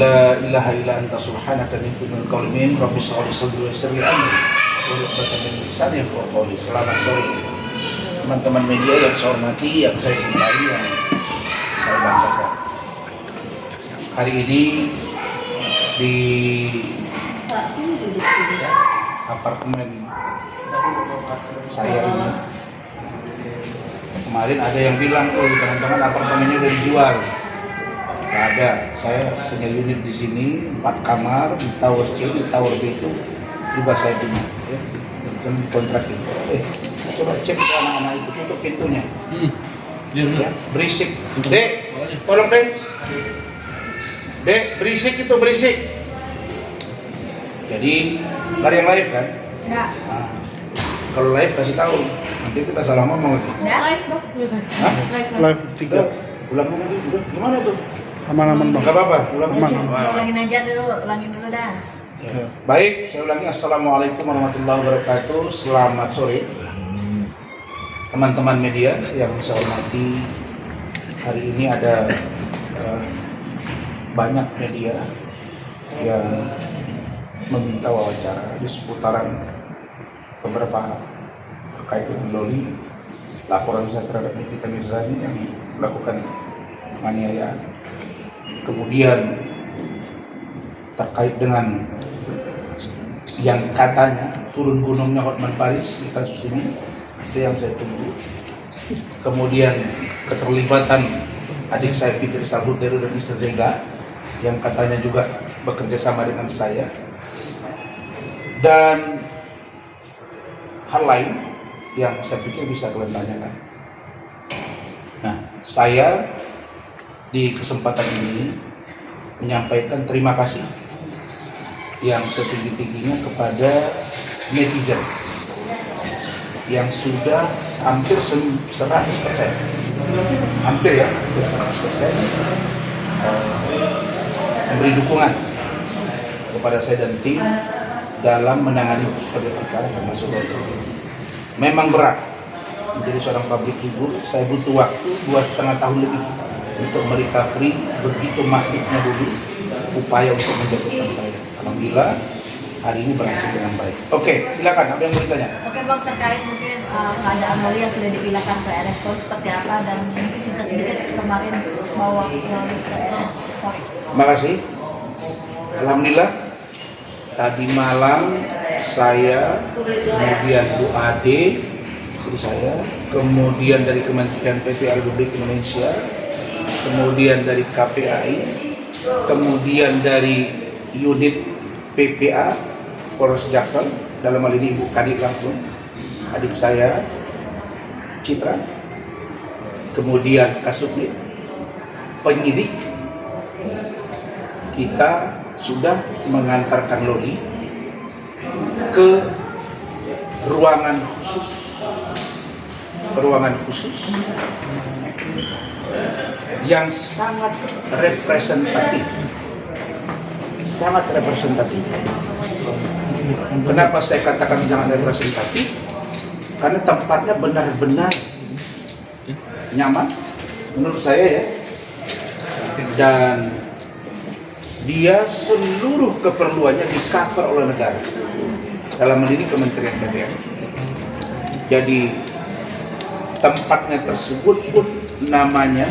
La ilaha illa anta subhanaka inni kuntu minadh dhalimin. Rabbi shrah li sadri wa yassir li amri wahlul 'uqdatam min lisani yafqahu qawli. Selamat sore teman-teman media yang saya hormati, yang saya cintai, yang saya banggakan. Hari ini di apartemen saya ini, kemarin ada yang bilang, oh teman-teman apartemennya udah dijual. Nggak ada, saya punya unit di sini 4 kamar di tower C, di tower B itu juga saya punya, ya, dan kontrakin. Coba cek ke anak-anak itu, tutup pintunya. Ya, berisik. Dek, tolong dek. Dek, berisik itu berisik. Jadi, nggak ada yang live kan? Enggak. Nah, kalau live kasih tahu, nanti kita salah ngomong lagi. Enggak live, Bang. Hah? Live 3. Ulangin lagi, udah. Gimana tuh? Aman-aman bang. Nggak apa-apa, ulangin. Ulangin aja dulu, ulangin dulu dah. Ya. Baik, saya ulangi. Assalamualaikum warahmatullahi wabarakatuh. Selamat sore teman-teman media yang saya hormati. Hari ini ada banyak media yang meminta wawancara di seputaran beberapa terkait dengan Loli, laporan saya terhadap Nikita Mirzani yang melakukan penganiayaan, kemudian terkait dengan yang katanya turun gunungnya Hotman Paris di kasus ini, itu yang saya tunggu. Kemudian keterlibatan adik saya Fitri Salhutero dan Isa Zega yang katanya juga bekerja sama dengan saya, dan hal lain yang saya pikir bisa kalian tanyakan. Nah, saya di kesempatan ini menyampaikan terima kasih yang setinggi-tingginya kepada netizen yang sudah hampir 100%, hampir ya, 100% memberi dukungan kepada saya dan tim dalam menangani perkara termasuk itu. Memang berat menjadi seorang public figure. Saya butuh waktu 2,5 tahun lebih untuk merecovery begitu masifnya dulu upaya untuk menjatuhkan saya. Alhamdulillah hari ini berhasil dengan baik. Oke, silakan. Apa yang mau ditanya? Oke Bang, terkait mungkin keadaan Loli yang sudah dipindahkan ke RS Polri seperti apa, dan mungkin cerita sedikit kemarin bawa Loli ke RS Polri. Terima kasih. Alhamdulillah tadi malam saya, kemudian Bu Ade, istri saya, kemudian dari Kementerian PPA Republik Indonesia, kemudian dari KPAI, kemudian dari unit PPA Polres Jaksel, dalam hal ini Ibu Kadit langsung, adik saya Citra, kemudian Kasubdit, penyidik, kita sudah mengantarkan Loli ke ruangan khusus yang sangat representatif. Kenapa saya katakan sangat representatif? Karena tempatnya benar-benar nyaman menurut saya ya, dan dia seluruh keperluannya di-cover oleh negara, dalam hal ini Kementerian PPA. Jadi tempatnya tersebut pun namanya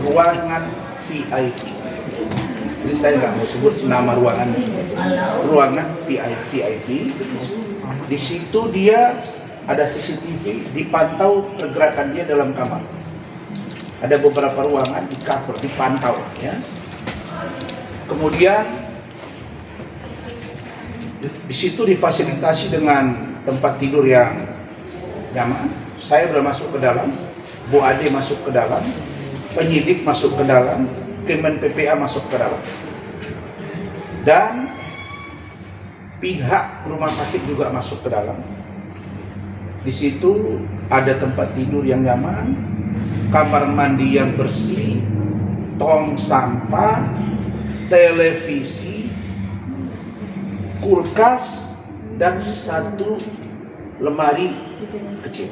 ruangan VIP. Jadi saya nggak mau sebut nama ruangan VIP. Di situ dia ada CCTV, dipantau pergerakan dia dalam kamar. Ada beberapa ruangan di-cover, dipantau ya. Kemudian di situ difasilitasi dengan tempat tidur yang nyaman. Saya sudah masuk ke dalam, Bu Ade masuk ke dalam, penyidik masuk ke dalam, Kemen PPA masuk ke dalam, dan pihak rumah sakit juga masuk ke dalam. Di situ ada tempat tidur yang nyaman, kamar mandi yang bersih, tong sampah, televisi, kulkas, dan satu lemari kecil.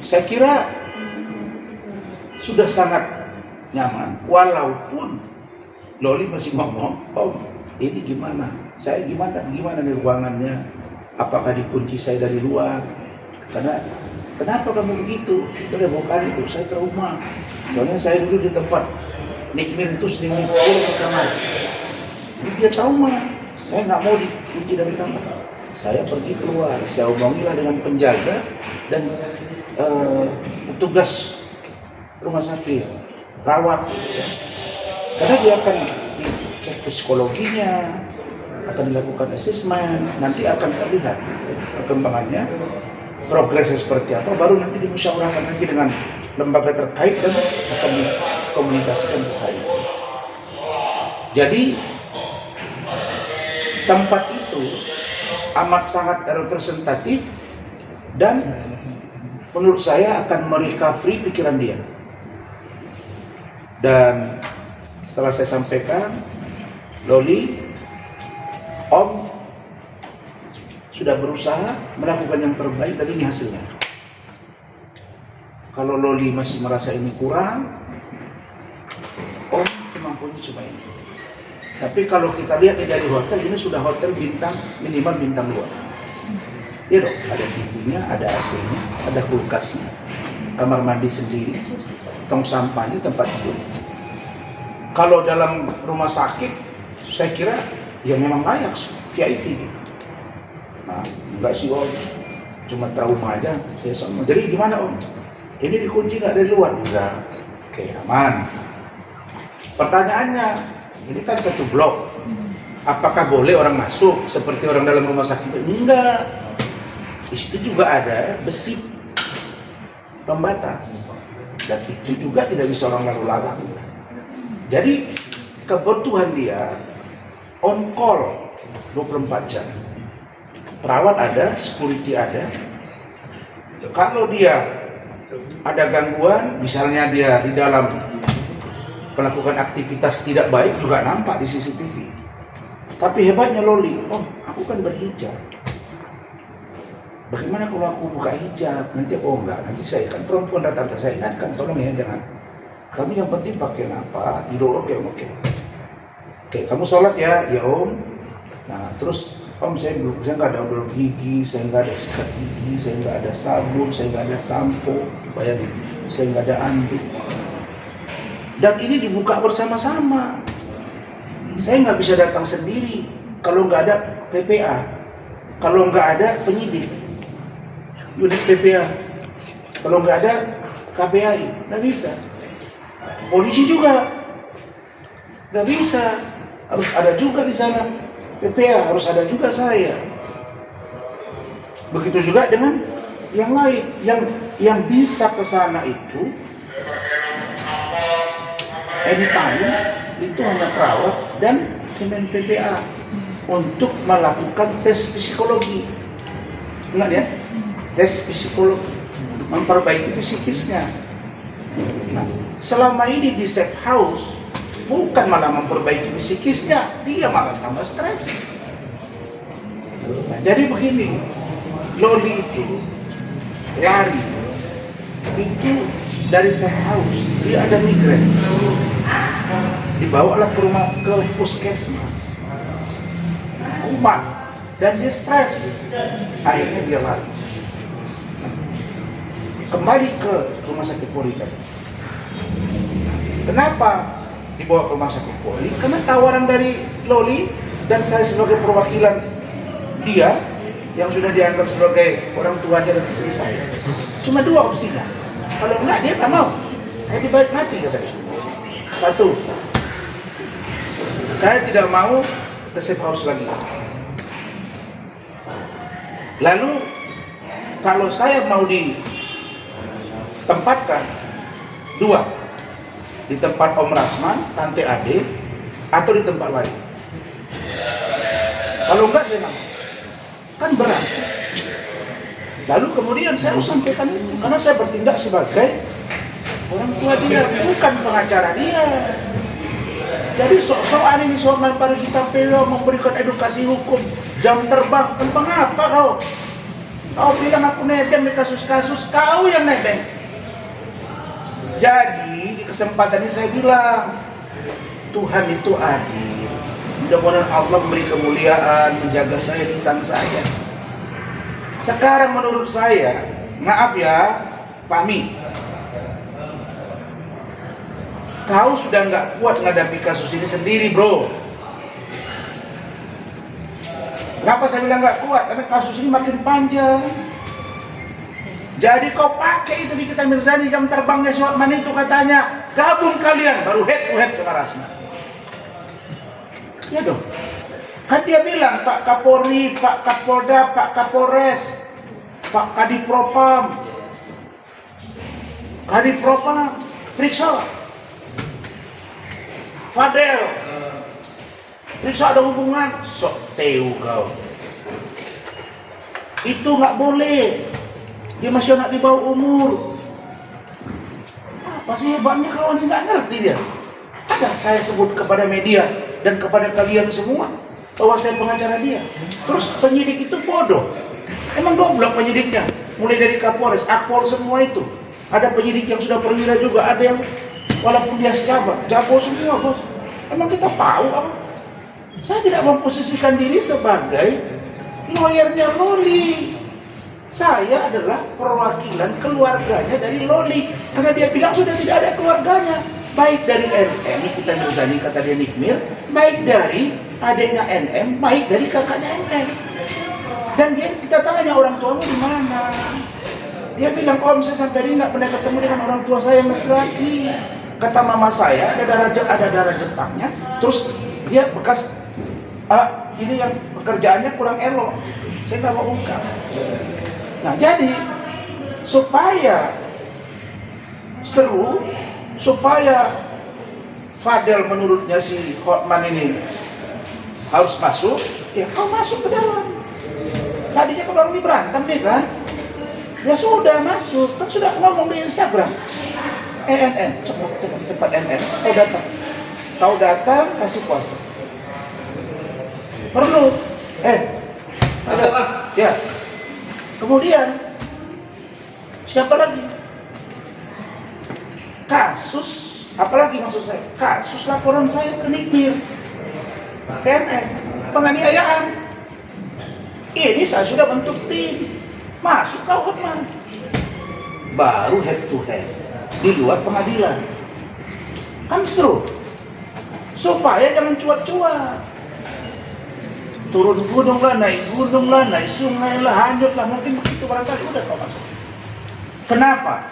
Saya kira sudah sangat nyaman. Walaupun Loli masih ngomong, Om, ini gimana? Saya gimana nih ruangannya? Apakah dikunci saya dari luar? Karena kenapa kamu begitu? Itu udah bukan itu, saya trauma. Soalnya saya dulu di tempat Nikmir itu sering dipukul ke kamar. Jadi dia trauma. Saya nggak mau dikunci dari kamar. Saya pergi keluar. Saya omongilah dengan penjaga dan petugas rumah sakit, rawat. Karena dia akan dicek psikologinya, akan dilakukan asesmen, nanti akan terlihat perkembangannya, progresnya seperti apa, baru nanti dimusyawarahkan lagi dengan lembaga terkait dan akan dikomunikasikan ke saya. Jadi tempat itu amat sangat representatif dan menurut saya akan merecovery pikiran dia. Dan setelah saya sampaikan, Loli, Om sudah berusaha melakukan yang terbaik dan ini hasilnya. Kalau Loli masih merasa ini kurang, Om kemampuannya cuma ini. Tapi kalau kita lihat dari hotel, ini sudah hotel bintang, minimal bintang 2. Iya dong, ada TV-nya, ada AC-nya, ada kulkasnya, kamar mandi sendiri, tong sampahnya, tempat tidur. Kalau dalam rumah sakit, saya kira ya memang layak VIP. Nah, enggak sih Om, cuma trauma aja. Ya sama. Jadi gimana Om? Ini dikunci nggak dari luar? Enggak. Oke, aman. Pertanyaannya, ini kan satu blok. Apakah boleh orang masuk seperti orang dalam rumah sakit? Enggak. Di situ juga ada besi pembatas. Dan itu juga tidak bisa orang lalu lalang. Jadi kebutuhan dia on call 24 jam. Perawat ada, security ada. Kalau dia ada gangguan, misalnya dia di dalam melakukan aktivitas tidak baik juga nampak di CCTV. Tapi hebatnya Loli, Om, aku kan berhijab. Bagaimana kalau aku buka hijab? Nanti enggak, nanti saya kan perempuan rata-rata, saya ingatkan, tolong ya jangan. Kami yang penting pakai apa? Tidur oke. Oke, kamu sholat ya Om. Nah, terus Om, saya nggak ada odol gigi, saya nggak ada sikat gigi, saya nggak ada sabun, saya nggak ada sampo, bayangin, saya nggak ada anduk. Dan ini dibuka bersama-sama. Saya nggak bisa datang sendiri kalau nggak ada PPA, kalau nggak ada penyidik, unit PPA, kalau nggak ada KPAI, nggak bisa. Polisi juga nggak bisa, harus ada juga di sana. PPA harus ada juga saya. Begitu juga dengan yang lain, yang bisa ke sana itu anytime itu hanya perawat dan Kemen PPA untuk melakukan tes psikologi. Ingat ya, tes psikologi untuk memperbaiki psikisnya. Nah, selama ini di safe house bukan malah memperbaiki psikisnya, dia malah tambah stres. Nah, jadi begini, Loli itu lari itu dari safe house, dia ada migrain, dibawalah ke puskesmas, kumat, dan dia stres, akhirnya dia lari. Kembali ke rumah sakit Polri tadi. Kenapa dibawa ke rumah sakit Polri? Karena tawaran dari Loli dan saya sebagai perwakilan dia yang sudah dianggap sebagai orang tuanya dan istri saya. Cuma 2 opsinya. Kalau enggak dia tak mau. Jadi baik mati katanya. 1, saya tidak mau ke safe house lagi. Lalu kalau saya mau ditempatkan 2, di tempat Om Rasman, Tante Ade, atau di tempat lain. Kalau enggak saya nggak mau. Kan berat. Lalu kemudian saya harus sampaikan itu karena saya bertindak sebagai orang tua dia, bukan pengacara dia. Jadi soal ini soal para kita perlu memberikan edukasi hukum, jam terbang, tentang apa kau? Kau bilang aku nebeng di kasus-kasus, kau yang nebeng. Jadi di kesempatan ini saya bilang, Tuhan itu adil. Mudah-mudahan Allah memberi kemuliaan, menjaga saya, lisan saya. Sekarang menurut saya, maaf ya, Fahmi, kau sudah nggak kuat menghadapi kasus ini sendiri, bro. Kenapa saya bilang nggak kuat? Karena kasus ini makin panjang. Jadi kau pakai itu Nikita Mirzani, jam terbangnya si Hotman itu katanya, gabung kalian, baru head to head sama Rasma. Ya dong. Kan dia bilang, Pak Kapolri, Pak Kapolda, Pak Kapolres, Pak Kadipropam, periksa Fadel, periksa ada hubungan. Sok teu kau. Itu nggak boleh. Dia masih anak di bawah umur. Apa sih hebatnya kawan, nggak ngerti dia. Ada saya sebut kepada media dan kepada kalian semua bahwa saya pengacara dia. Terus penyidik itu bodoh. Emang goblok penyidiknya. Mulai dari Kapolres, Akpol, semua itu. Ada penyidik yang sudah perwira juga, ada yang walaupun dia sejabat, jago semua bos. Emang kita tahu apa? Saya tidak memposisikan diri sebagai lawyernya Loli. Saya adalah perwakilan keluarganya dari Loli. Karena dia bilang sudah tidak ada keluarganya. Baik dari NM, Nikita Mirzani kata dia Nikmir, baik dari adiknya NM, baik dari kakaknya NM. Dan kita tanya orang tuamu di mana? Dia bilang, Om, saya sampai ini nggak pernah ketemu dengan orang tua saya yang laki-laki. Kata mama saya ada darah Jepangnya. Terus dia bekas ini yang pekerjaannya kurang elok. Saya nggak mau ungkap. Nah jadi supaya seru, supaya Fadel menurutnya si Hotman ini harus masuk, ya kau masuk ke dalam. Tadinya kalau orang ini berantem nih kan, ya sudah masuk, kan sudah ngomong di Instagram. NN, cepat NN, kau datang kasih kuasa. Perlu, ada, ya. Kemudian siapa lagi? Kasus, apalagi maksud saya? Kasus laporan saya ke Nikmir, KNN, penganiayaan. Ini saya sudah bentuk tim, masuk ke Hotman, baru head to head di luar pengadilan. Kan seru, supaya jangan cuat-cuat. Turun gunung lah, naik sungai lah, hanyut lah, mungkin begitu barangkali udah kau masuk. Kenapa?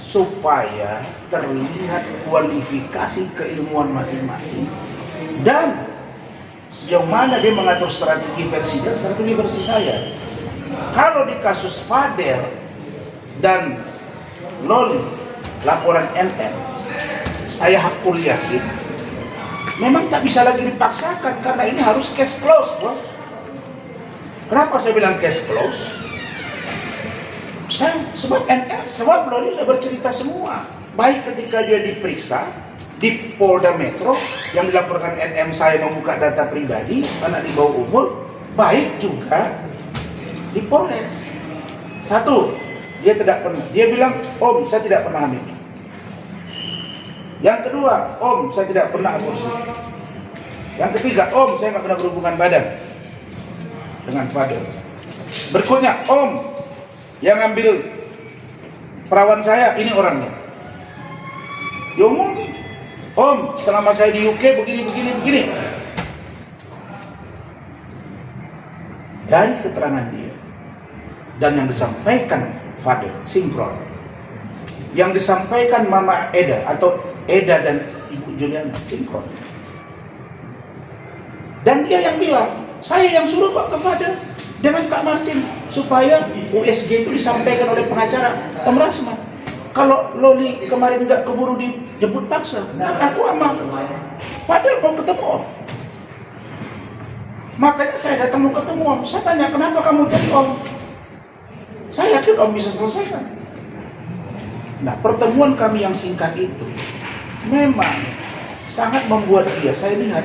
Supaya terlihat kualifikasi keilmuan masing-masing dan sejauh mana dia mengatur strategi versi dia, strategi versi saya. Kalau di kasus Fadel dan Loli, laporan NM, saya hakul yakin memang tak bisa lagi dipaksakan karena ini harus case close, bos. Kenapa saya bilang case close? Sebab Loli sudah bercerita semua, baik ketika dia diperiksa di Polda Metro yang dilaporkan NM saya membuka data pribadi anak di bawah umur, baik juga di Polres. Satu, dia bilang, Om, saya tidak pernah hamil. Yang kedua, Om, saya tidak pernah aborsi. Yang ketiga, Om, saya nggak pernah berhubungan badan dengan Fadel. Berikutnya, Om, yang ambil perawan saya, ini orangnya. Ya Om, selama saya di UK begini. Dari keterangan dia dan yang disampaikan Fadel, sinkron. Yang disampaikan Mama Eda atau Eda dan Ibu Juliana, sinkron. Dan dia yang bilang, saya yang suruh kok ke Fadel dengan Pak Martin supaya USG itu disampaikan oleh pengacara Tom Rasman. Kalau Loli kemarin nggak keburu dijemput paksa, kan aku sama Fadel mau ketemu Om. Makanya saya datang mau ketemu Om. Saya tanya, kenapa kamu cari Om? Saya yakin Om bisa selesaikan. Nah, pertemuan kami yang singkat itu memang sangat membuat saya lihat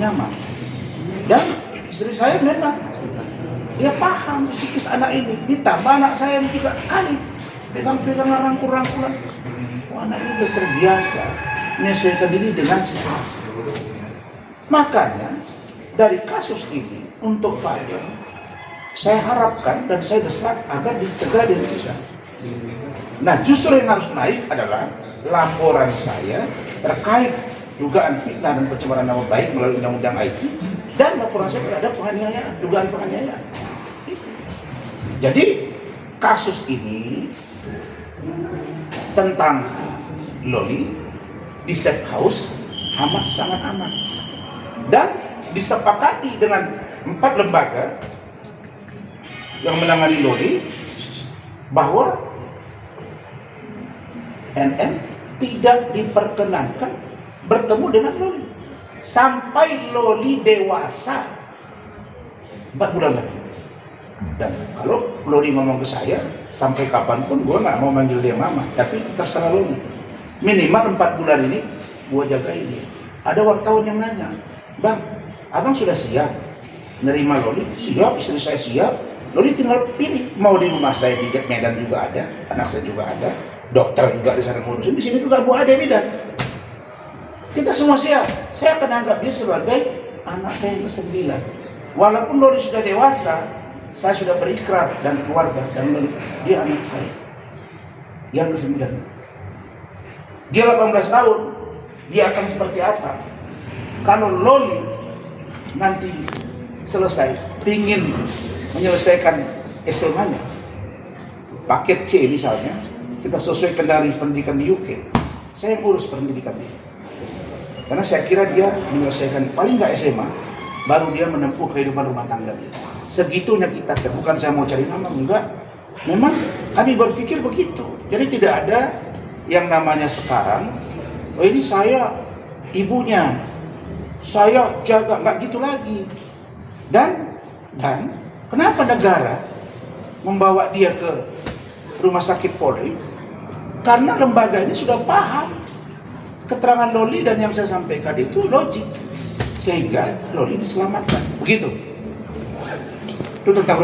nyaman. Dan istri saya memang dia paham psikis anak ini. Ditambah anak saya juga Alif, pegang-pegang rangkul-rangkulan. anak ini sudah terbiasa menyesuaikan diri dengan situasi. Makanya dari kasus ini untuk Fajar, saya harapkan dan saya desak agar segera dihentikan. Nah, justru yang harus naik adalah laporan saya terkait dugaan fitnah dan pencemaran nama baik melalui undang-undang IT dan laporan saya terhadap penganiayaan, dugaan penganiayaan. Jadi kasus ini tentang Loli di safe house sangat aman dan disepakati dengan 4 lembaga yang menangani Loli bahwa NN tidak diperkenankan bertemu dengan Loli sampai Loli dewasa 4 bulan lagi. Dan kalau Loli ngomong ke saya, sampai kapanpun gue nggak mau manggil dia mama, tapi terserah Loli. Minimal 4 bulan ini gue jagain dia. Ada wartawan yang nanya, Bang, abang sudah siap nerima Loli? Siap, istri saya siap. Loli tinggal pilih, mau di rumah saya di Medan juga ada, anak saya juga ada, dokter juga di sana ngurusin, di sini juga Bu Ade Medan. Kita semua siap. Saya akan anggap dia sebagai anak saya yang ke-9. Walaupun Loli sudah dewasa, saya sudah berikrar dan keluarga dan dia anak saya yang ke-9. Dia 18 tahun, dia akan seperti apa? Kalau Loli nanti selesai, ingin menyelesaikan SMA-nya, paket C misalnya, kita sesuaikan dari pendidikan di UK, saya yang urus pendidikan dia. Karena saya kira dia menyelesaikan paling nggak SMA, baru dia menempuh kehidupan rumah tangga dia. Segitunya kita, bukan saya mau cari nama, enggak. Memang kami berpikir begitu. Jadi tidak ada yang namanya sekarang, oh ini saya ibunya, saya jaga, nggak gitu lagi. Dan kenapa negara membawa dia ke rumah sakit Polri? Karena lembaga ini sudah paham keterangan Loli dan yang saya sampaikan itu logik, sehingga Loli diselamatkan. Begitu. Itu tentang